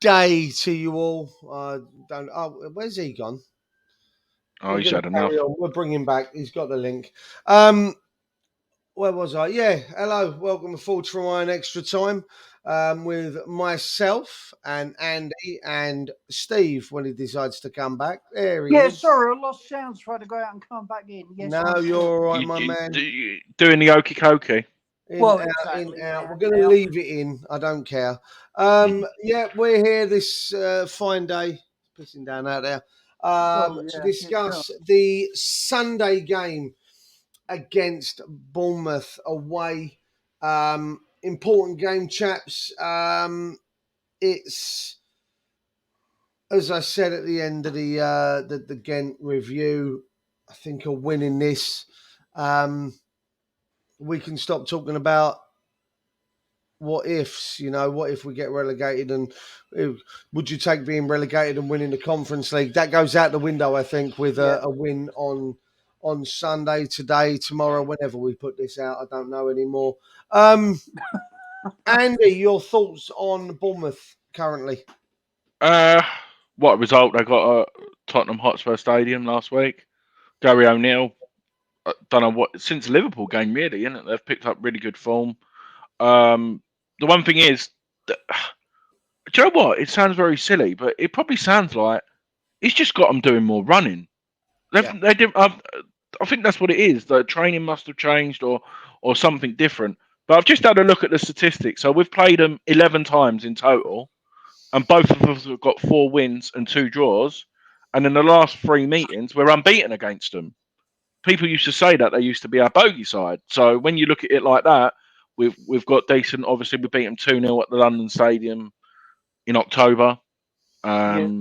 day to you all. Where's he gone? Oh, We're he's going to had carry enough. on. We'll bring him back. He's got the link. Where was I? Yeah, hello. Welcome to Full Try and Extra Time with myself and Andy and Steve when he decides to come back. There he Yeah, is. sorry, I lost sound. Tried to go out and come back in. Yes, No, I'm you're here. all right, You, my you, man. you doing the okey cokey? In, Well, out, in, exactly. out. Yeah, We're going to yeah. leave it in. I don't care. Yeah, we're here this fine day. Pissing down out there. Well, To yeah, sure. discuss the Sunday game against Bournemouth away. Important game, chaps. It's as I said at the end of the Ghent review. I think a win in this, we can stop talking about what ifs. What if we get relegated, and would you take being relegated and winning the Conference League? That goes out the window, I think, with a win on Sunday, today, tomorrow, whenever we put this out. I don't know anymore. Andy, your thoughts on Bournemouth currently? Uh, what result? They got Tottenham Hotspur Stadium last week. Gary O'Neill. Don't know what since the Liverpool game, really, isn't it? They've picked up really good form. The one thing is, that, do you know what? It sounds very silly, but it probably sounds like it's just got them doing more running. Yeah. They did. I think that's what it is. The training must have changed, or something different. But I've just had a look at the statistics. So we've played them 11 times in total, and both of us have got 4 wins and 2 draws. And in the last 3 meetings, we're unbeaten against them. People used to say that they used to be our bogey side. So when you look at it like that, we've got decent. Obviously, we beat them 2-0 at the London Stadium in October. Yeah.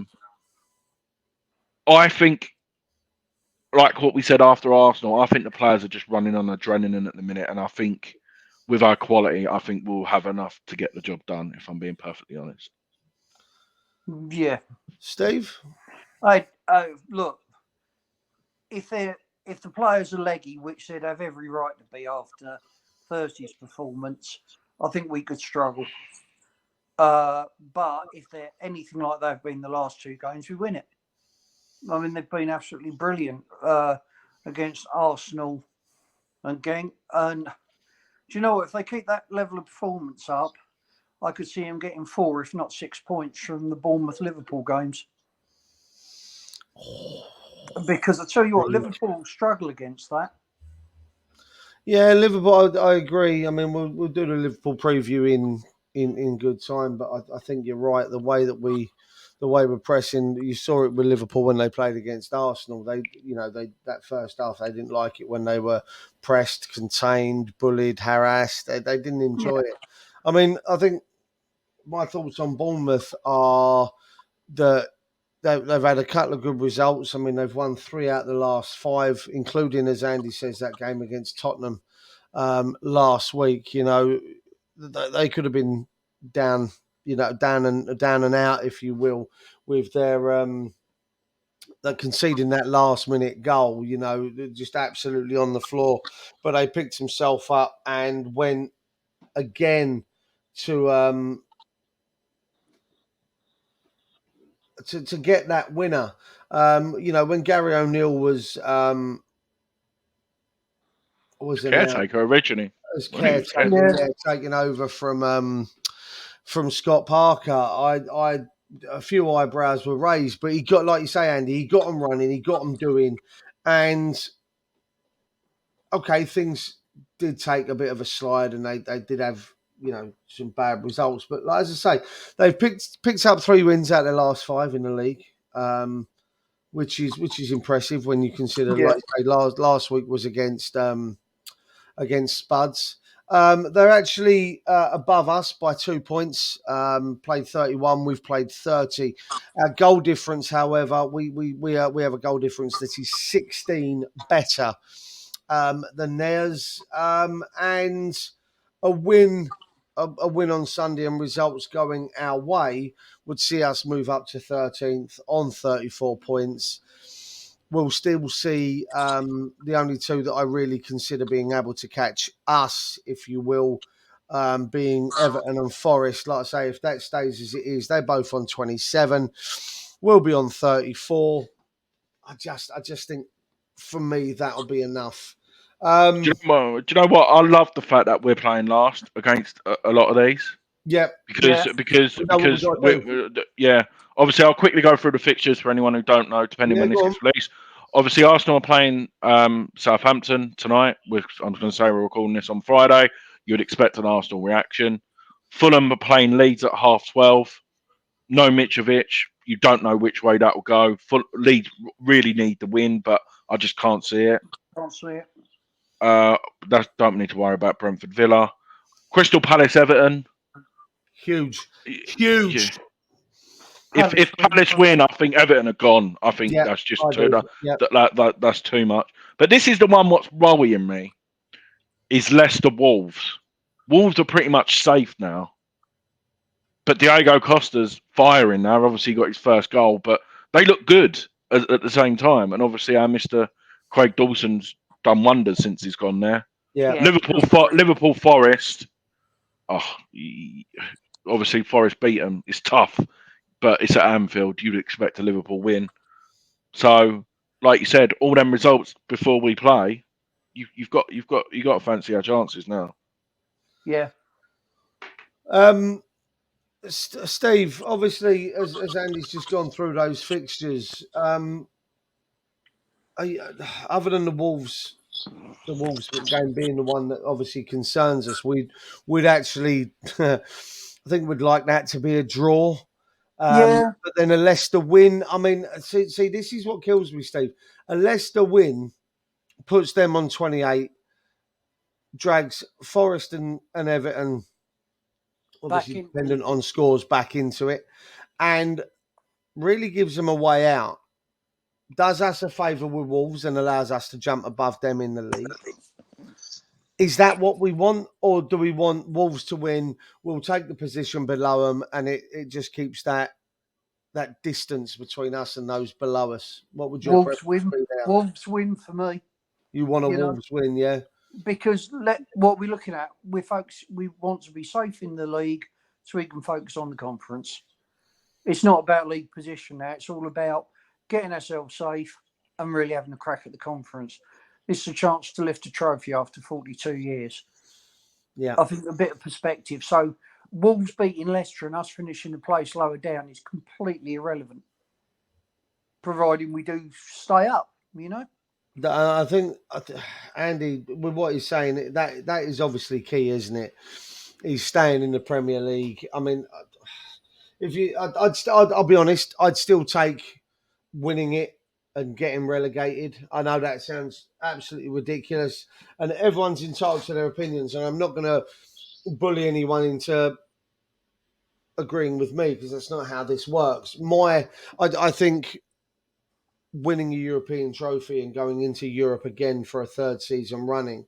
I think, like what we said after Arsenal, I think the players are just running on adrenaline at the minute, and I think with our quality, I think we'll have enough to get the job done. If I'm being perfectly honest. Yeah. Steve? I look, if the players are leggy, which they'd have every right to be after Thursday's performance, I think we could struggle. But if they're anything like they've been the last 2 games, we win it. I mean, they've been absolutely brilliant against Arsenal and Genk. And do you know what? If they keep that level of performance up, I could see them getting 4, if not 6 points from the Bournemouth Liverpool games. Because I tell you what, Liverpool struggle against that. Yeah, Liverpool. I agree. I mean, we'll do the Liverpool preview in good time, but I think you're right. The way we're pressing, you saw it with Liverpool when they played against Arsenal. They that first half they didn't like it when they were pressed, contained, bullied, harassed. They didn't enjoy it. I mean, I think my thoughts on Bournemouth are that they've had a couple of good results. I mean, they've won 3 out of the last 5, including, as Andy says, that game against Tottenham last week. They could have been down, down and out, if you will, with their conceding that last minute goal. Just absolutely on the floor, but they picked himself up and went again to to get that winner. When Gary O'Neill was announced Caretaker originally. as When he was caretaker, caretaker. taking over from Scott Parker, I a few eyebrows were raised, but he got, like you say, Andy, he got them running, he got them doing, and okay, things did take a bit of a slide, and they did have some bad results, but like, as I say, they've picked up 3 wins out of their last 5 in the league. Which is impressive when you consider, Yeah. like you say, last week was against Spuds. They're actually above us by 2 points. Played 31, we've played 30. Our goal difference, however, we have a goal difference that is 16 better than theirs, and a win. A win on Sunday and results going our way would see us move up to 13th on 34 points. We'll still see the only 2 that I really consider being able to catch us, if you will, being Everton and Forest. Like I say, if that stays as it is, they're both on 27. We'll be on 34. I just think, for me, that'll be enough. Do you know what? I love the fact that we're playing last against a lot of these. Yeah, Because we know what we've got to do. yeah. Obviously, I'll quickly go through the fixtures for anyone who don't know, depending Yeah, when this go gets released. Obviously, Arsenal are playing Southampton tonight. I'm going to say we're recording this on Friday. You would expect an Arsenal reaction. Fulham are playing Leeds at 12:30. No Mitrovic. You don't know which way that will go. Leeds really need the win, but I just can't see it. Can't see it. Don't need to worry about Brentford Villa. Crystal Palace Everton. Huge. Yeah. If Palace win, I think Everton are gone. I think that's just that's too much. But this is the one what's worrying me is Leicester Wolves. Wolves are pretty much safe now. But Diego Costa's firing now. Obviously, got his first goal, but they look good at the same time. And obviously, our Mr. Craig Dawson's done wonders since he's gone there. Yeah. Liverpool Forest. Obviously, Forest beat them. It's tough, but it's at Anfield. You'd expect a Liverpool win. So, like you said, all them results before we play, you've got to fancy our chances now. Yeah. Steve, obviously, as Andy's just gone through those fixtures, other than the Wolves game being the one that obviously concerns us, we'd actually, I think we'd like that to be a draw. But then a Leicester win. I mean, see, this is what kills me, Steve. A Leicester win puts them on 28, drags Forest and Everton, obviously dependent on scores, back into it, and really gives them a way out. Does us a favour with Wolves and allows us to jump above them in the league. Is that what we want, or do we want Wolves to win? We'll take the position below them, and it just keeps that distance between us and those below us. What would your Wolves win? be there? Wolves win for me. You want a Wolves win, yeah? Because what we're looking at, we want to be safe in the league so we can focus on the conference. It's not about league position now. It's all about getting ourselves safe and really having a crack at the conference. It's a chance to lift a trophy after 42 years. Yeah. I think a bit of perspective. So Wolves beating Leicester and us finishing the place lower down is completely irrelevant, providing we do stay up, I think, Andy, with what he's saying, that is obviously key, isn't it? He's staying in the Premier League. I mean, I'll be honest, I'd still take winning it and getting relegated. I know that sounds absolutely ridiculous, and everyone's entitled to their opinions, and I'm not going to bully anyone into agreeing with me because that's not how this works. I think winning a European trophy and going into Europe again for a third season running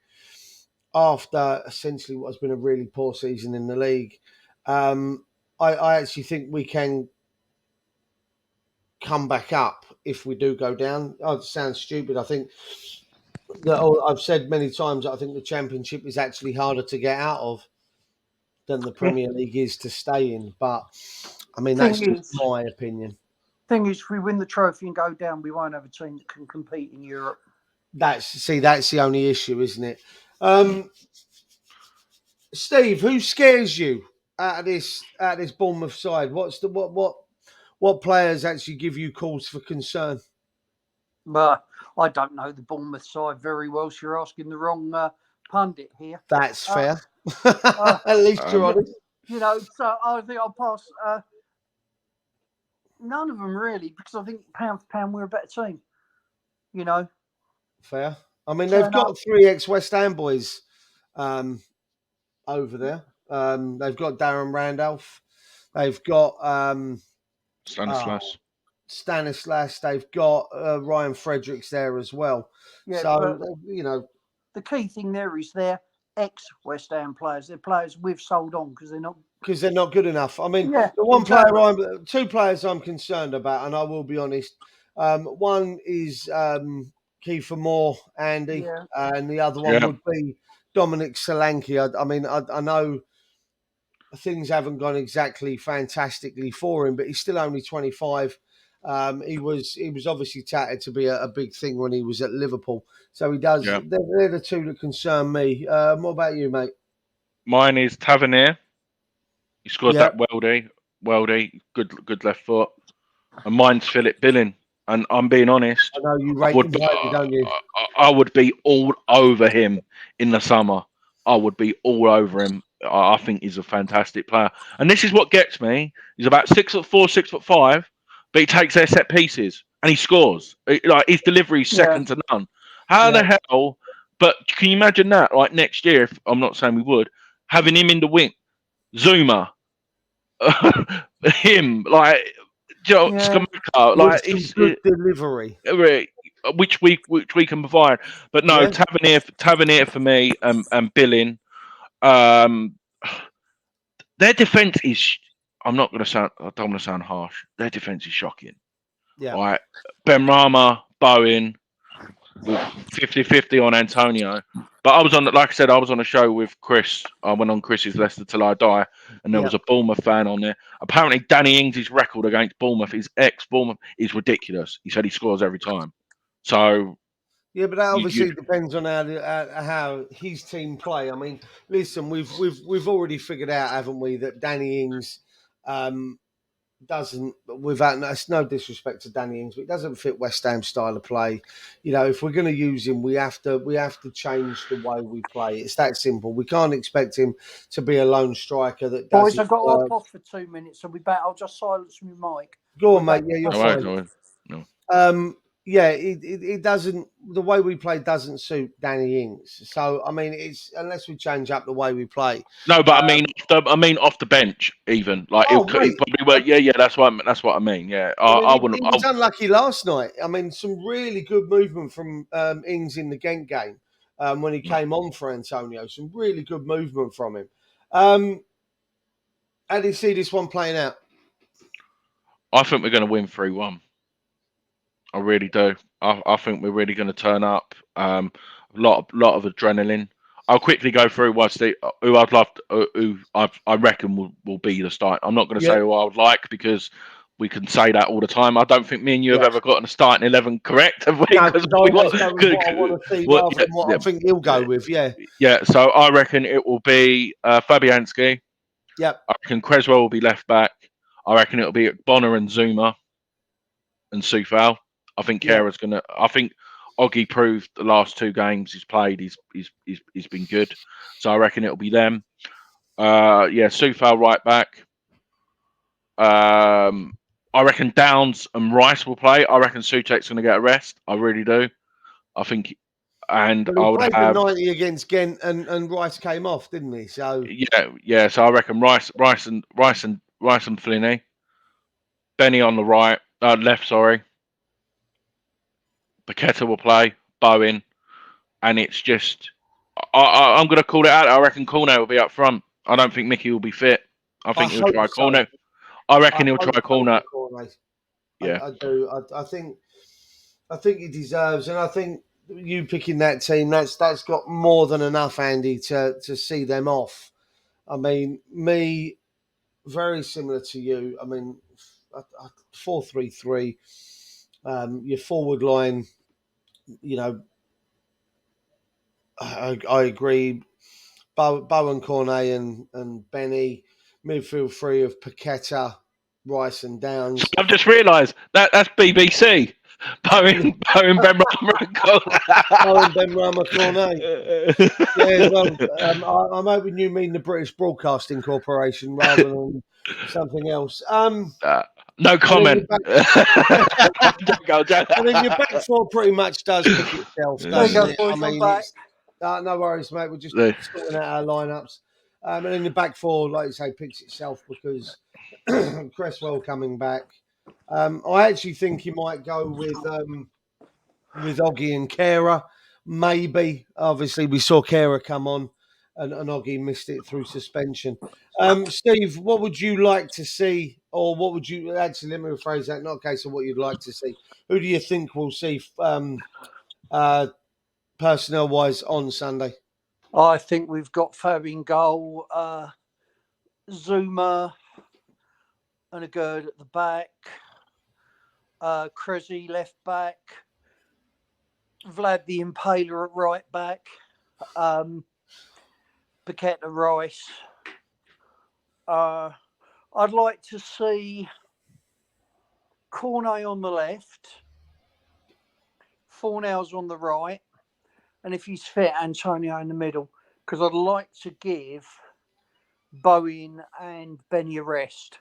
after essentially what has been a really poor season in the league, I actually think we can come back up if we do go down. It sounds stupid. I think that I've said many times that I think the Championship is actually harder to get out of than the Premier League is to stay in. But, I mean, that's just my opinion. Thing is, if we win the trophy and go down, we won't have a team that can compete in Europe. That's the only issue, isn't it? Steve, who scares you out of this Bournemouth side? What players actually give you cause for concern? But I don't know the Bournemouth side very well, so you're asking the wrong pundit here. That's fair. At least you're honest. So I think I'll pass. None of them really, because I think pound for pound we're a better team. Fair. I mean, they've got 3 ex-West Ham boys over there. They've got Darren Randolph. They've got Stanislas. They've got Ryan Fredericks there as well. Yeah, so, the key thing there is they're ex-West Ham players. They're players we've sold on because they're not good enough. I mean, the 2 players I'm concerned about, and I will be honest. One is Kiefer Moore, Andy, and the other one would be Dominic Solanke. I mean, I know things haven't gone exactly fantastically for him, but he's still only 25. He was obviously touted to be a big thing when he was at Liverpool. So he does. Yeah. They're the two that concern me. What about you, mate? Mine is Tavernier. He scored Yeah, that Weldy, good left foot. And mine's Philip Billing. And I'm being honest, I know you I rate would him highly, don't you? I would be all over him in the summer. I would be all over him. I think he's a fantastic player. And this is what gets me. He's about 6'4", 6'5", but he takes their set pieces and he scores. Like his delivery is second to none. How Yeah. the hell? But can you imagine that? Like next year, if I'm not saying we would, having him in the wing, Zuma, him, like Skamaka, With like some good delivery. which we can provide. But no, Yeah. Tavernier for me, and Billing. Um, their defense is. I'm not going to sound. I don't want to sound harsh. Their defense is shocking. Yeah. Right, Ben Rama, Bowen, with 50-50 on Antonio. But I was on, like I said, I was on a show with Chris. I went on Chris's Leicester Till I Die, and there was a Bournemouth fan on there. Apparently, Danny Ings' record against Bournemouth, his ex-Bournemouth, is ridiculous. He said he scores every time. So Yeah, but that you obviously depends on how his team play. I mean, listen, we've already figured out, haven't we, that Danny Ings doesn't. Without that's no disrespect to Danny Ings, but it doesn't fit West Ham style of play. You know, if we're going to use him, we have to change the way we play. It's that simple. We can't expect him to be a lone striker that Boys, doesn't I've got to work. hop off for 2 minutes. I'll be back. I'll just silence my mic. Go I'll on, be mate. back Yeah, in you're a no, second. fine. no. Yeah, it doesn't. The way we play doesn't suit Danny Ings. So I mean, it's unless we change up the way we play. No, but I mean off the bench, even like Oh, he'll mate. probably work. Yeah, that's what I mean. Yeah, I mean, I he wouldn't. was unlucky last night. I mean, some really good movement from Ings in the Gent game when he came on for Antonio. Some really good movement from him. How do you see this one playing out? I think we're going to win 3-1. I really do. I think we're really going to turn up. A lot of adrenaline. I'll quickly go through who I'd love to, who I reckon will be the start. I'm not going to Yeah, say who I would like because we can say that all the time. I don't think me and you have yeah. ever gotten a starting 11 correct, have we? No, Because because I always go with what I want to see rather than what yeah, I think he'll go with. Yeah, yeah. So I reckon it will be Fabianski. yep, I reckon Creswell will be left back. I reckon it'll be Bonner and Zuma and Sufal. I think yep. Kera's gonna. I think Oggy proved the last 2 games he's played. He's been good. So I reckon it'll be them. Yeah, Sufal right back. I reckon Downs and Rice will play. I reckon Suchek's going to get a rest. I really do. I think, and But I he would played the have 90 against Ghent, and Rice came off, didn't he? So yeah. So I reckon Rice and Flinney, Benny on the left. Sorry, Paqueta will play. Bowen. And it's just I'm going to call it out. I reckon Cornet will be up front. I don't think Mickey will be fit. I I think he'll hope try so. Cornet. I I reckon he'll hope try so Cornet. for Cornet. Yeah, I do. I think he deserves, and I think you picking that team that's got more than enough, Andy, to see them off. I mean, me very similar to you. I mean, 4-3-3. Your forward line, you know, I agree. Bowen, Cornet, and Benny. Midfield three of Paqueta, Rice, and Downs. I've just realised that's BBC. Bowen, Ben Bowen, Ben Rama, Cornet. Yeah, well, I'm hoping you mean the British Broadcasting Corporation rather than something else. No comment. I mean, your back four pretty much does pick itself, There you doesn't go, it? I boys. I'm mean, back. it's no worries, mate. We're just sorting out our lineups, and then your back four, like you say, picks itself because Cresswell coming back. I actually think he might go with Oggy and Kera. Maybe, obviously, we saw Kera come on, and Oggy missed it through suspension. Steve, what would you like to see, or what would you actually? Let me rephrase that. Not a case of what you'd like to see. Who do you think we'll see personnel-wise on Sunday? I think we've got Fab in goal. Zuma and a Gerd at the back. Krezi left back. Vlad the Impaler at right back. Paqueta Rice. I'd like to see Cornet on the left, Fornals on the right, and if he's fit, Antonio in the middle. Because I'd like to give Bowen and Benny a rest.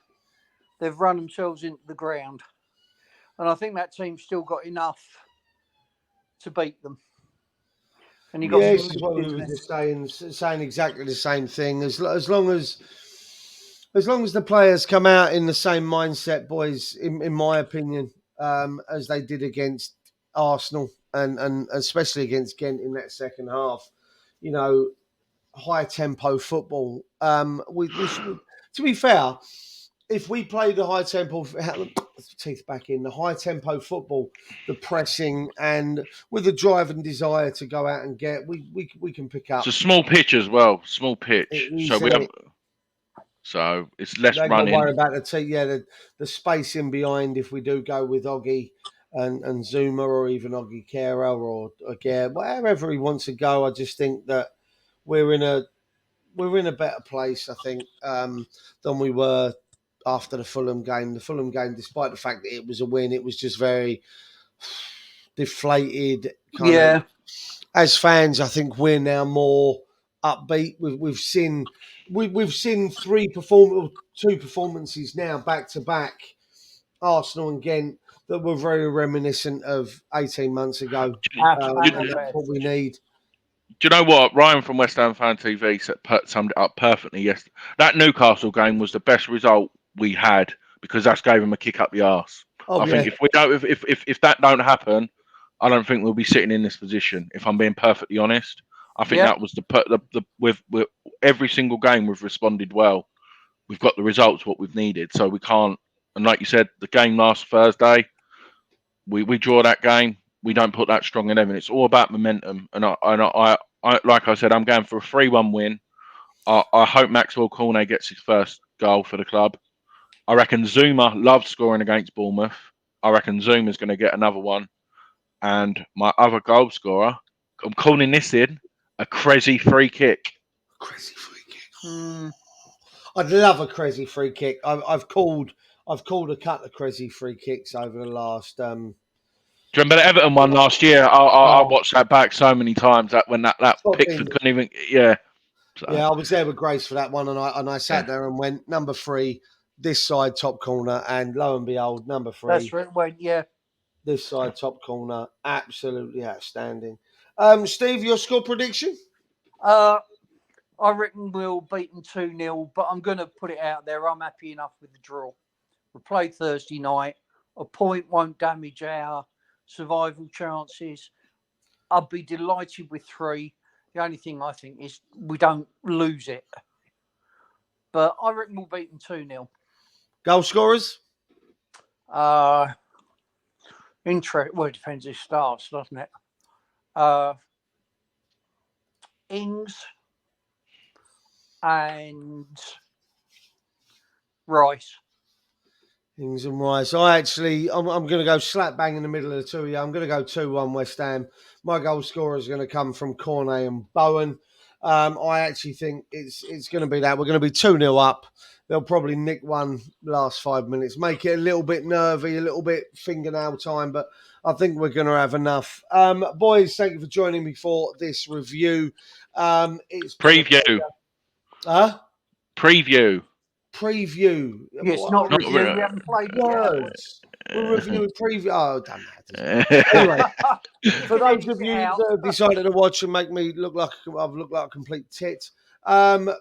They've run themselves into the ground. And I think that team's still got enough to beat them. And you got Yes, this is what we were just saying exactly the same thing. As long as the players come out in the same mindset, boys, in my opinion, as they did against Arsenal and especially against Ghent in that second half, you know, high tempo football. We should, to be fair, if we played the high tempo, teeth back in the high tempo football, the pressing, and with the drive and desire to go out and get, we can pick up. It's a small pitch as well, small pitch. So it's less they running. Don't worry about the space in behind if we do go with Oggy and Zuma or even Oggy Kera or again, wherever he wants to go. I just think that we're in a better place, I think, than we were after the Fulham game. The Fulham game, despite the fact that it was a win, it was just very deflated. Kind of. As fans, I think we're now more upbeat. We've seen two performances now back to back, Arsenal and Ghent, that were very reminiscent of 18 months ago. And that's what we need. Do you know what? Ryan from West Ham Fan TV summed it up perfectly yesterday. That Newcastle game was the best result we had because that gave him a kick up the arse. I think if we don't, if that don't happen, I don't think we'll be sitting in this position. If I'm being perfectly honest, I think that was with every single game we've responded well. We've got the results what we've needed, so we can't. And like you said, the game last Thursday, we draw that game. We don't put that strong 11. It's all about momentum. And I like I said, I'm going for a 3-1 win. I hope Maxwell Cornet gets his first goal for the club. I reckon Zuma loves scoring against Bournemouth. I reckon Zuma's going to get another one. And my other goal scorer, I'm calling this in a crazy free kick. Crazy free kick. I'd love a crazy free kick. I've called a couple of crazy free kicks over the last. Do you remember the Everton one last year? I watched that back so many times. That when that Pickford couldn't even. Yeah. So. Yeah, I was there with Grace for that one, and I sat there and went number 3, this side top corner, and lo and behold, number 3. That's where it went. Yeah. This side top corner, absolutely outstanding. Steve, your score prediction? I reckon we'll beat them 2-0, but I'm going to put it out there. I'm happy enough with the draw. We played Thursday night. A point won't damage our survival chances. I'd be delighted with 3. The only thing I think is we don't lose it. But I reckon we'll beat them 2-0. Goal scorers? Well, it depends who starts, doesn't it? Ings and Rice. Ings and Rice. I'm going to go slap bang in the middle of the two of you. I'm going to go 2-1 West Ham. My goal scorer is going to come from Cornet and Bowen. I actually think it's going to be that. We're going to be 2-0 up. They'll probably nick one last 5 minutes, make it a little bit nervy, a little bit fingernail time, but I think we're going to have enough. Boys, thank you for joining me for this review. It's preview. Preview. Yes, not review. We haven't played words. We're reviewing preview. Oh, damn that. Anyway, for those of you that have decided to watch and make me look like I've looked like a complete tit,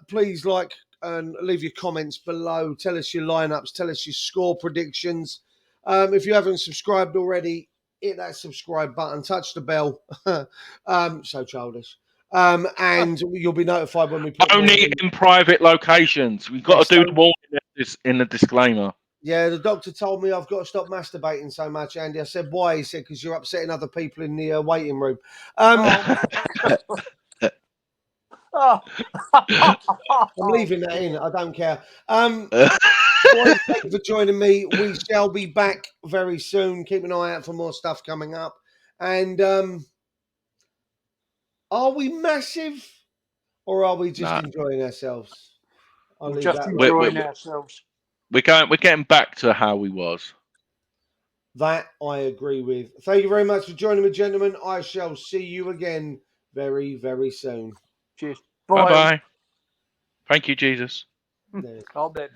please like and leave your comments below. Tell us your lineups. Tell us your score predictions. If you haven't subscribed already, hit that subscribe button. Touch the bell. So childish. And you'll be notified when we put only in private locations. We've got to do the warning in the disclaimer. Yeah, the doctor told me I've got to stop masturbating so much, Andy. I said, why? He said, because you're upsetting other people in the waiting room. Oh. I'm leaving that in. I don't care. Boys, thank you for joining me. We shall be back very soon. Keep an eye out for more stuff coming up. And are we massive or are we just enjoying ourselves? I'll We're leave just that. enjoying ourselves. We're getting back to how we was. That I agree with. Thank you very much for joining me, gentlemen. I shall see you again very, very soon. Cheers. Bye bye. Thank you, Jesus. There. I'll bet.